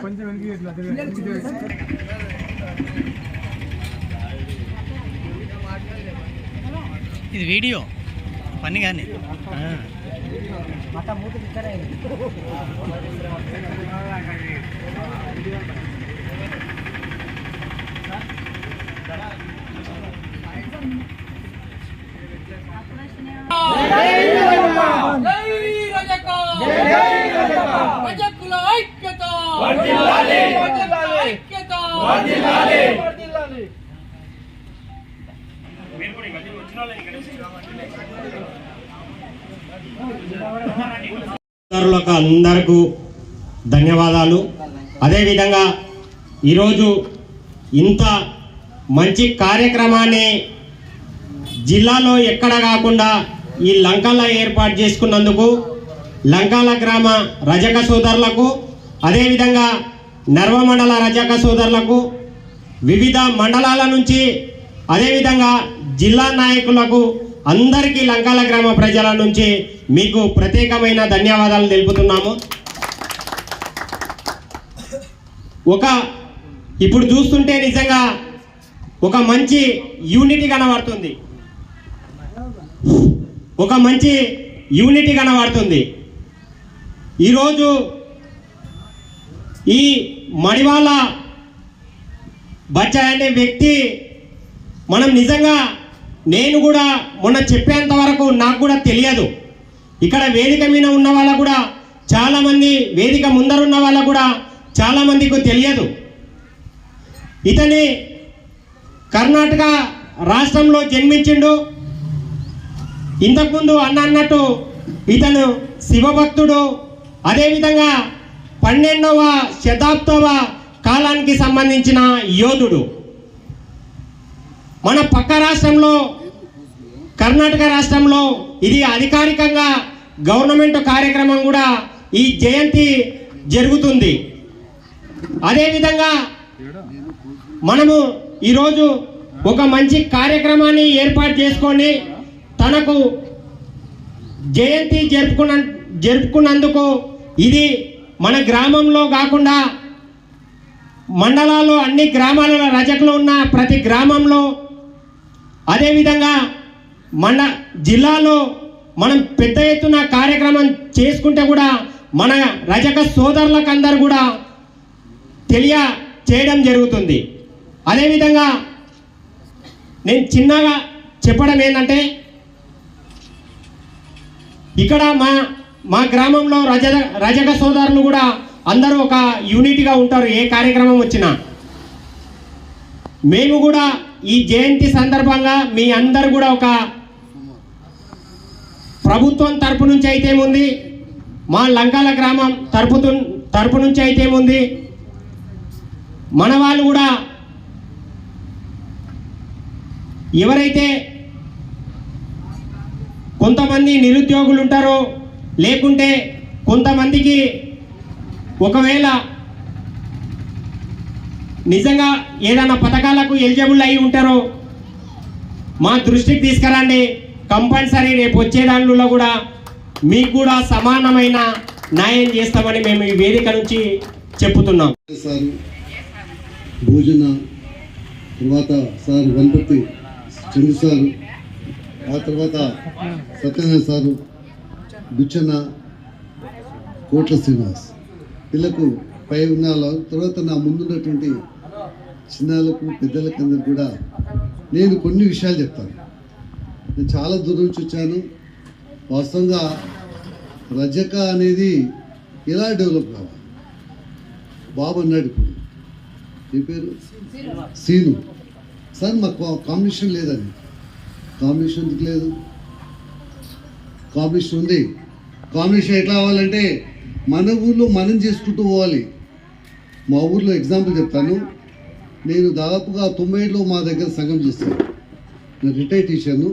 కొంచెం ఇది వీడియో పని కానీ అందరికీ ధన్యవాదాలు. అదేవిధంగా ఈరోజు ఇంత మంచి కార్యక్రమాన్ని జిల్లాలో ఎక్కడ కాకుండా ఈ లంకల ఏర్పాటు చేసుకున్నందుకు లంకాల గ్రామ రజక సోదరులకు, అదేవిధంగా నర్వ మండల రజక సోదరులకు, వివిధ మండలాల నుంచి, అదేవిధంగా జిల్లా నాయకులకు అందరికీ లంకాల గ్రామ ప్రజల నుంచి మీకు ప్రత్యేకమైన ధన్యవాదాలు తెలుపుతున్నాము. ఇప్పుడు చూస్తుంటే నిజంగా ఒక మంచి యూనిటీ కనబడుతుంది, ఒక మంచి యూనిటీ కనబడుతుంది. ఈరోజు ఈ మడివాళ్ళ బచ్చాయ్ అనే వ్యక్తి మనం నిజంగా నేను కూడా మొన్న చెప్పేంత వరకు నాకు కూడా తెలియదు. ఇక్కడ వేదిక మీద ఉన్న వాళ్ళకు కూడా చాలామంది, వేదిక ముందరున్న వాళ్ళకు కూడా చాలామందికి తెలియదు. ఇతని కర్ణాటక రాష్ట్రంలో జన్మించిండు. ఇంతకుముందు అన్నట్టు ఇతను శివభక్తుడు. అదేవిధంగా 12వ శతాబ్దవ కాలానికి సంబంధించిన యోధుడు. మన పక్క రాష్ట్రంలో కర్ణాటక రాష్ట్రంలో ఇది అధికారికంగా గవర్నమెంట్ కార్యక్రమం కూడా ఈ జయంతి జరుగుతుంది. అదేవిధంగా మనము ఈరోజు ఒక మంచి కార్యక్రమాన్ని ఏర్పాటు చేసుకొని తనకు జయంతి జరుపుకున్నందుకు ఇది మన గ్రామంలో కాకుండా మండలాల్లో అన్ని గ్రామాలలో రజకులు ఉన్న ప్రతి గ్రామంలో, అదేవిధంగా మన జిల్లాలో మనం పెద్ద ఎత్తున కార్యక్రమం చేసుకుంటే కూడా మన రజక సోదరులకు అందరూ కూడా తెలియచేయడం జరుగుతుంది. అదేవిధంగా నేను చిన్నగా చెప్పడం ఏంటంటే, ఇక్కడ మా గ్రామంలో రజక సోదరులు కూడా అందరూ ఒక యూనిట్గా ఉంటారు. ఏ కార్యక్రమం వచ్చినా మేము కూడా ఈ జయంతి సందర్భంగా మీ అందరు కూడా ఒక ప్రభుత్వం తరపు నుంచి అయితే ఉంది, మా లంకాల గ్రామం తరపు నుంచి అయితే ఉంది, మన వాళ్ళు కూడా ఎవరైతే కొంతమంది నిరుద్యోగులు ఉంటారో, లేకుంటే కొంతమందికి ఒకవేళ నిజంగా ఏదైనా పథకాలకు ఎలిజిబుల్ అయి ఉంటారో మా దృష్టికి తీసుకురండి. కంపల్సరీ రేపు వచ్చే దానిలో కూడా మీకు కూడా సమానమైన న్యాయం చేస్తామని మేము ఈ వేదిక నుంచి చెప్పుతున్నాం. భోజన తర్వాత సార్ గణపతి చంద్ర సారు, ఆ తర్వాత సత్యనారాయణ సారు, బుచ్చన్న, కోట్ల శ్రీనివాస్, వీళ్ళకు పై ఉన్న తర్వాత నా ముందున్నటువంటి చిన్నాలకు పెద్దలకు అందరు కూడా నేను కొన్ని విషయాలు చెప్తాను. నేను చాలా దూరం నుంచి వచ్చాను. వాస్తవంగా రజక అనేది ఎలా డెవలప్ కావాలి, బాబు అన్నాడు ఇప్పుడు, ఏ పేరు, సీను సార్, మాకు కాంబినేషన్ లేదని. కాంబినేషన్ ఎందుకు లేదు? కాంబినేషన్ ఉంది. కాంబినేషన్ ఎట్లా అవ్వాలంటే మన ఊర్లో మనం చేసుకుంటూ పోవాలి. మా ఊర్లో ఎగ్జాంపుల్ చెప్తాను. నేను దాదాపుగా 97లో మా దగ్గర సంఘం చేస్తాను. నేను రిటైర్ చేశాను.